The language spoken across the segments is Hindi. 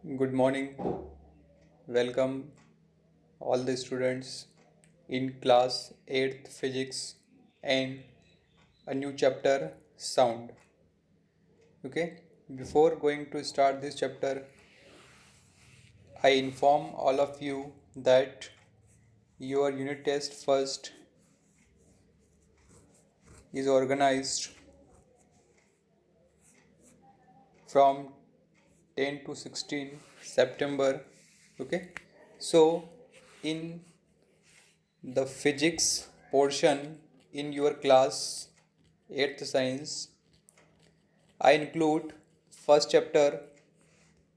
Good morning. Welcome all the students in class 8th physics and a new chapter sound. Okay, before going to start this chapter, I inform all of you that your unit test first is organized from 10 to 16 September. Okay, so in the physics portion in your class 8th science, I include first chapter,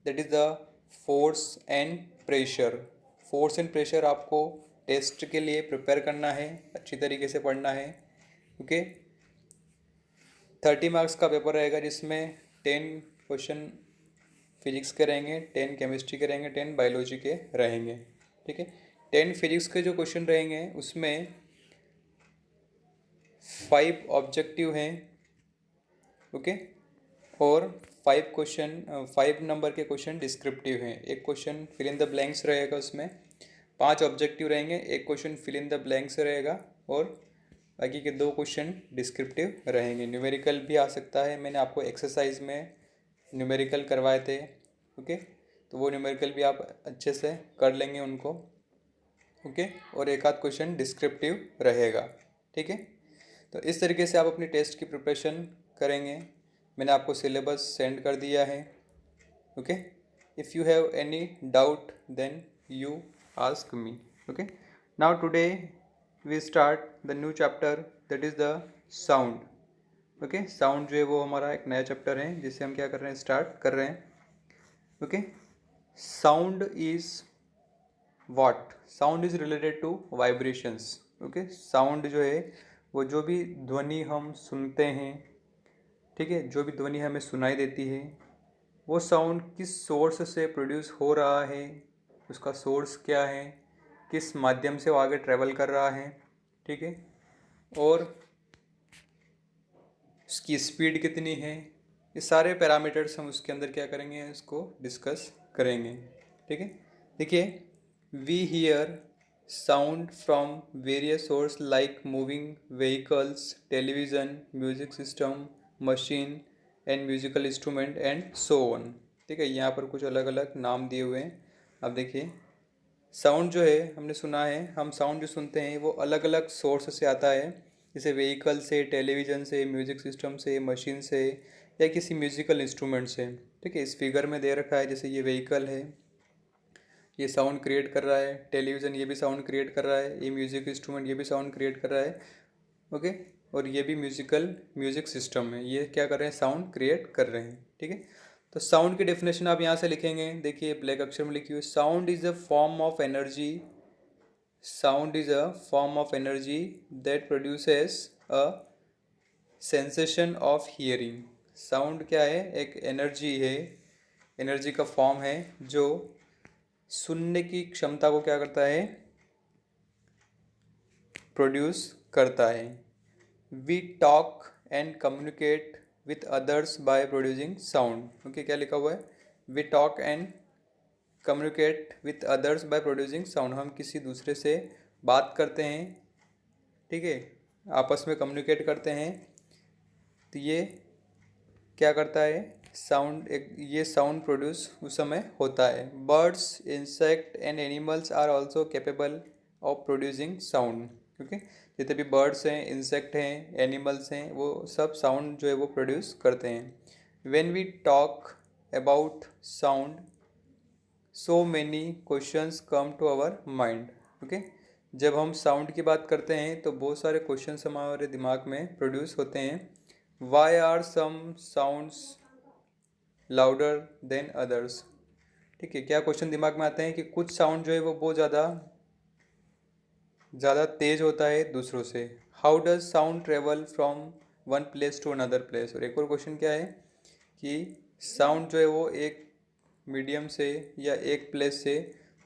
that is the force and pressure. Force and pressure आपको टेस्ट के लिए प्रिपेयर करना है, अच्छी तरीके से पढ़ना है. ओके, 30 मार्क्स का पेपर रहेगा जिसमें 10 क्वेश्चन फिजिक्स के रहेंगे, 10 केमिस्ट्री के रहेंगे, 10 बायोलॉजी के रहेंगे. ठीक है, 10 फिजिक्स के जो क्वेश्चन रहेंगे उसमें 5 ऑब्जेक्टिव हैं. ओके, और 5 नंबर के क्वेश्चन डिस्क्रिप्टिव हैं. एक question fill in the blanks रहेगा, उसमें 5 ऑब्जेक्टिव रहेंगे, एक question fill in the blanks रहेगा और बाकी के 2 क्वेश्चन डिस्क्रिप्टिव रहेंगे. न्यूमेरिकल भी आ सकता है, मैंने आपको एक्सरसाइज में न्यूमेरिकल करवाए थे. ओके, तो वो न्यूमेरिकल भी आप अच्छे से कर लेंगे उनको. ओके, और एक आध क्वेश्चन डिस्क्रिप्टिव रहेगा. ठीक है, तो इस तरीके से आप अपनी टेस्ट की प्रिपरेशन करेंगे. मैंने आपको सिलेबस सेंड कर दिया है. Okay, if you have any doubt then you ask me. Okay, now today we start the new chapter, that is the sound. Okay, sound जो है वो हमारा एक नया चैप्टर है जिसे हम क्या कर रहे हैं, स्टार्ट कर रहे हैं. Okay, sound is what? Sound is related to vibrations. Okay, sound जो है वो जो भी ध्वनि हम सुनते हैं, ठीक है, जो भी ध्वनि हमें सुनाई देती है, वो साउंड किस सोर्स से प्रोड्यूस हो रहा है, उसका सोर्स क्या है, किस माध्यम से वो आगे ट्रैवल कर रहा है. ठीक है, और उसकी स्पीड कितनी है, ये सारे पैरामीटर्स हम उसके अंदर क्या करेंगे, इसको डिस्कस करेंगे. ठीक है, देखिए, we hear sound from various source like moving vehicles, television, music system, machine and musical instrument and so on. ठीक है, यहाँ पर कुछ अलग अलग नाम दिए हुए हैं. अब देखिए, साउंड जो है हमने सुना है, हम साउंड जो सुनते हैं वो अलग अलग सोर्स से आता है, जैसे व्हीकल से, टेलीविज़न से, म्यूजिक सिस्टम से, मशीन से या किसी म्यूजिकल इंस्ट्रूमेंट से. ठीक है, इस फिगर में दे रखा है, जैसे ये व्हीकल है, ये साउंड क्रिएट कर रहा है. टेलीविज़न ये भी साउंड क्रिएट कर रहा है. ये म्यूजिक इंस्ट्रूमेंट ये भी साउंड क्रिएट कर रहा है. ओके, और ये भी म्यूजिक सिस्टम है, ये क्या कर रहे हैं, साउंड क्रिएट कर रहे हैं. ठीक है, तो साउंड की डेफिनेशन आप यहाँ से लिखेंगे. देखिए, ब्लैक अक्षर में लिखी हुई, sound is a form of energy. Sound is a form of energy that produces a sensation of hearing. Sound क्या है, एक एनर्जी है, एनर्जी का फॉर्म है जो सुनने की क्षमता को क्या करता है, प्रोड्यूस करता है. We talk and communicate with others by producing sound. Okay, क्या लिखा हुआ है, we talk and communicate with others by producing sound. हम किसी दूसरे से बात करते हैं, ठीक है, आपस में कम्युनिकेट करते हैं, तो ये क्या करता है, साउंड, एक ये साउंड प्रोड्यूस उस समय होता है. Birds, insect and animals are also capable of producing sound. Okay, जितने भी बर्ड्स हैं, इंसेक्ट हैं, एनिमल्स हैं, वो सब साउंड जो है वो प्रोड्यूस करते हैं. When we talk about sound, so many questions come to our mind. Okay, जब हम साउंड की बात करते हैं तो बहुत सारे क्वेश्चंस हमारे दिमाग में प्रोड्यूस होते हैं. Why are some sounds louder than others. ठीक है, क्या क्वेश्चन दिमाग में आते हैं कि कुछ साउंड जो है वो बहुत ज़्यादा तेज होता है दूसरों से. How does sound travel from one place to another place. और एक और क्वेश्चन क्या है कि साउंड जो है वो एक मीडियम से या एक प्लेस से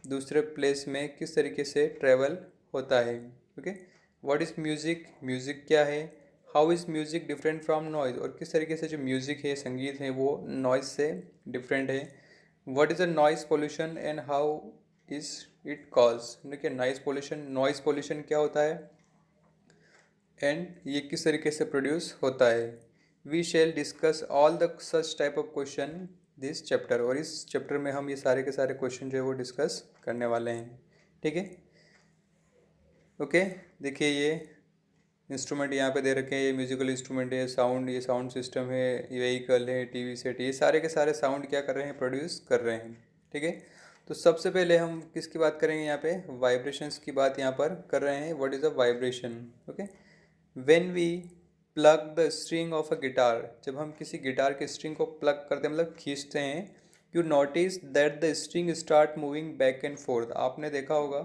दूसरे प्लेस में किस तरीके से ट्रैवल होता है. Okay, what is music, music क्या है. How is music different from noise. और किस तरीके से जो म्यूज़िक है, संगीत है, वो नॉइज़ से डिफरेंट है. What is a noise pollution and how is it cause. देखिए नॉइस पोल्यूशन क्या होता है एंड ये किस तरीके से प्रोड्यूस होता है। We shall discuss all the such type of question this chapter, और इस चैप्टर में हम ये सारे के सारे क्वेश्चन जो है वो डिस्कस करने वाले हैं। ठीक है, ओके। देखिए ये इंस्ट्रूमेंट यहाँ पे दे रखे हैं, ये म्यूजिकल इंस्ट्रूमेंट है, साउंड, ये साउंड सिस्टम है, ये व्हीकल है, टीवी सेट, ये सारे के सारे साउंड क्या कर रहे हैं, प्रोड्यूस कर रहे हैं। ठीक है, तो सबसे पहले हम किसकी बात करेंगे, यहाँ पे वाइब्रेशंस की बात यहाँ पर कर रहे हैं। What is a vibration. Okay, when we pluck the string of a guitar, जब हम किसी गिटार के स्ट्रिंग को प्लग करते हैं मतलब खींचते हैं, you notice that the string start moving back and fourth. आपने देखा होगा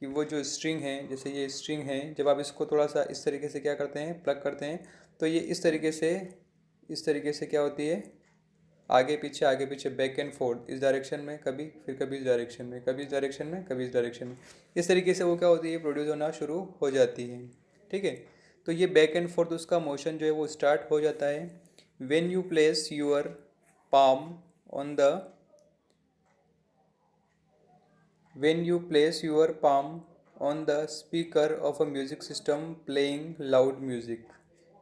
कि वो जो स्ट्रिंग है, जैसे ये स्ट्रिंग है, जब आप इसको थोड़ा सा इस तरीके से क्या करते हैं, प्लग करते हैं, तो ये इस तरीके से क्या होती है, आगे पीछे बैक एंड फोर्थ, इस डायरेक्शन में कभी, फिर कभी इस डायरेक्शन में, कभी इस डायरेक्शन में, कभी इस डायरेक्शन में, इस तरीके से वो क्या होती है, प्रोड्यूस होना शुरू हो जाती है। ठीक है, तो ये बैक एंड फोर्थ उसका मोशन जो है वो स्टार्ट हो जाता है। When you place your palm on the when you place your palm on the speaker of a music system playing loud music,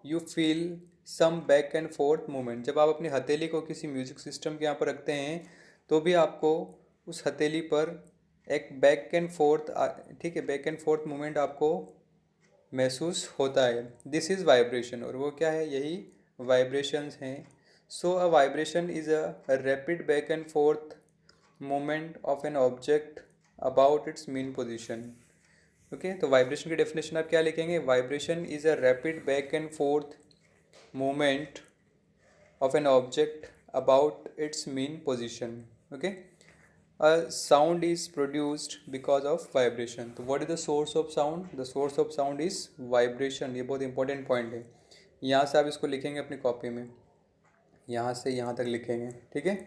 you feel some back and forth movement। जब आप अपनी हथेली को किसी म्यूजिक सिस्टम के यहाँ पर रखते हैं तो भी आपको उस हथेली पर एक बैक एंड फोर्थ, ठीक है, बैक एंड फोर्थ मूवमेंट आपको महसूस होता है। दिस इज़ वाइब्रेशन, और वो क्या है, यही वाइब्रेशंस हैं। So a vibration is a rapid back and forth movement of an object about its mean position. Okay, तो वाइब्रेशन की डेफिनेशन आप क्या लिखेंगे, vibration is a rapid back and forth movement of an object about its mean position. Okay, a sound is produced because of vibration। तो what is the source of sound? The source of sound is vibration। ये बहुत इंपॉर्टेंट पॉइंट है, यहाँ से आप इसको लिखेंगे अपनी कॉपी में, यहाँ से यहाँ तक लिखेंगे। ठीक है,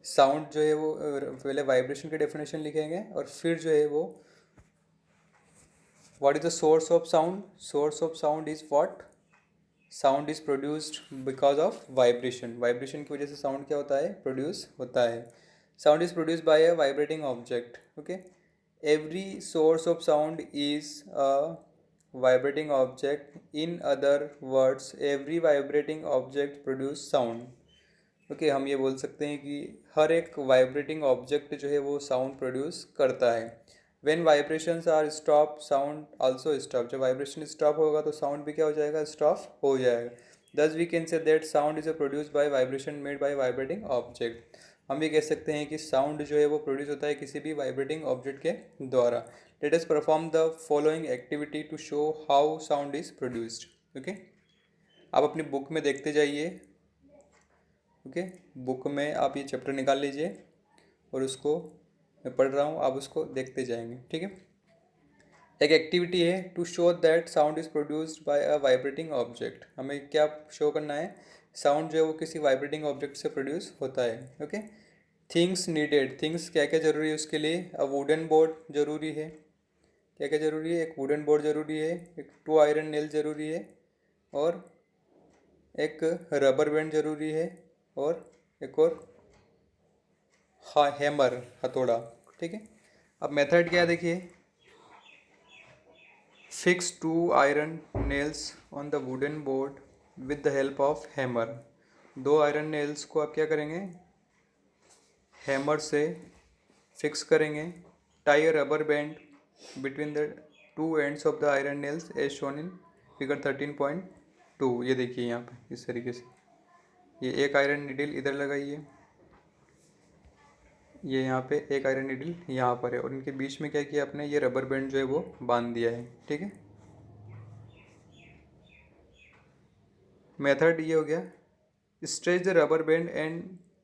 साउंड जो है वो पहले वाइब्रेशन की डेफिनेशन लिखेंगे और फिर जो है वो what is the source of sound? Source of sound is what? Sound is produced because of vibration. Vibration की वजह से साउंड क्या होता है, प्रोड्यूस होता है। Sound is produced by a vibrating object. Okay, every source of sound is a vibrating object. In other words every vibrating object produce sound. Okay, हम ये बोल सकते हैं कि हर एक वाइब्रेटिंग ऑब्जेक्ट जो है वो साउंड प्रोड्यूस करता है। When vibrations are stop sound also stop. जब वाइब्रेशन स्टॉप होगा तो साउंड भी क्या हो जाएगा, स्टॉप हो जाएगा। Thus we can say that sound is a produce by vibration made by vibrating object. हम ये कह सकते हैं कि साउंड जो है वो प्रोड्यूस होता है किसी भी वाइब्रेटिंग ऑब्जेक्ट के द्वारा। Let us perform the following activity to show how sound is produced. Okay, आप अपनी बुक में देखते जाइए। ओके, बुक में आप ये चैप्टर निकाल लीजिए और उसको, मैं पढ़ रहा हूँ, आप उसको देखते जाएंगे। ठीक है, एक एक्टिविटी है to show that sound is produced by a vibrating object. हमें क्या शो करना है, साउंड जो है वो किसी वाइब्रेटिंग ऑब्जेक्ट से प्रोड्यूस होता है। ओके, थिंग्स नीडेड, थिंग्स क्या क्या जरूरी है उसके लिए, अ वुडन बोर्ड जरूरी है। क्या क्या जरूरी है, एक वुडन बोर्ड जरूरी है, एक 2 आयरन नेल जरूरी है, और एक रबर बैंड जरूरी है, और एक और हाँ हैमर, हथौड़ा। ठीक है, अब मेथड क्या है देखिए, fix 2 iron nails on the wooden board with the help of hammer. 2 iron nails को आप क्या करेंगे, हैमर से फिक्स करेंगे। Tie a rubber band between the 2 ends of the iron nails as shown in figure 13.2। ये देखिए यहाँ पे इस तरीके से, ये एक आयरन नीडल इधर लगाइए, ये यहाँ पे एक आयरन नीडल यहाँ पर है, और इनके बीच में क्या किया आपने, ये रबर बैंड जो है वो बांध दिया है। ठीक है, मेथड ये हो गया, stretch the rubber band and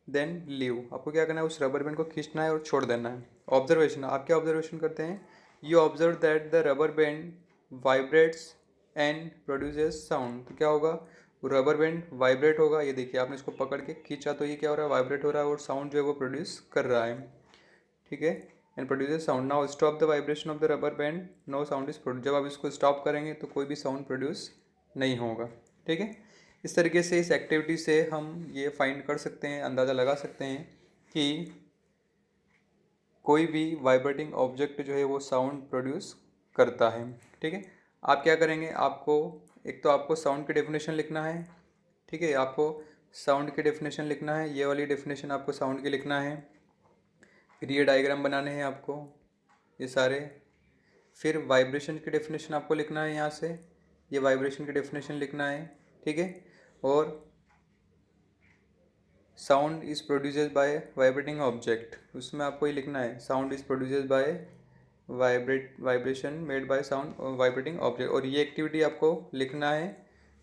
then leave. आपको क्या करना है, उस रबर बैंड को खींचना है और छोड़ देना है। ऑब्जर्वेशन, आप क्या ऑब्जर्वेशन करते हैं, you observe that the rubber band vibrates and produces sound. तो क्या होगा, वो रबर बैंड वाइब्रेट होगा, ये देखिए आपने इसको पकड़ के खींचा तो ये क्या हो रहा है, वाइब्रेट हो रहा है, और साउंड जो है वो प्रोड्यूस कर रहा है। ठीक है, and produces sound. Now stop the vibration of the rubber band, no sound is produce. जब आप इसको स्टॉप करेंगे तो कोई भी साउंड प्रोड्यूस नहीं होगा। ठीक है, इस तरीके से इस एक्टिविटी से हम ये फाइंड कर सकते हैं, अंदाज़ा लगा सकते हैं कि कोई भी वाइब्रेटिंग ऑब्जेक्ट जो है वो साउंड प्रोड्यूस करता है। ठीक है, आप क्या करेंगे, आपको एक तो आपको साउंड की डेफिनेशन लिखना है। ठीक है, आपको साउंड की डेफिनेशन लिखना है, ये वाली डेफिनेशन आपको साउंड की लिखना है। फिर ये डायग्राम बनाने हैं आपको ये सारे। फिर वाइब्रेशन की डेफिनेशन आपको लिखना है, यहाँ से ये वाइब्रेशन की डेफिनेशन लिखना है। ठीक है, और sound is produced by vibrating object, उसमें आपको ये लिखना है sound is produced by vibration made by sound vibrating object, और ये एक्टिविटी आपको लिखना है।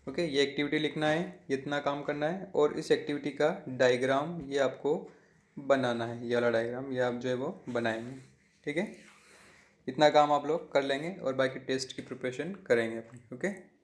ओके, ये एक्टिविटी लिखना है, इतना काम करना है, और इस एक्टिविटी का डायग्राम ये आपको बनाना है, ये वाला डायग्राम ये आप जो है वो बनाएंगे। ठीक है, इतना काम आप लोग कर लेंगे और बाकी टेस्ट की प्रिपरेशन करेंगे अपनी। ओके।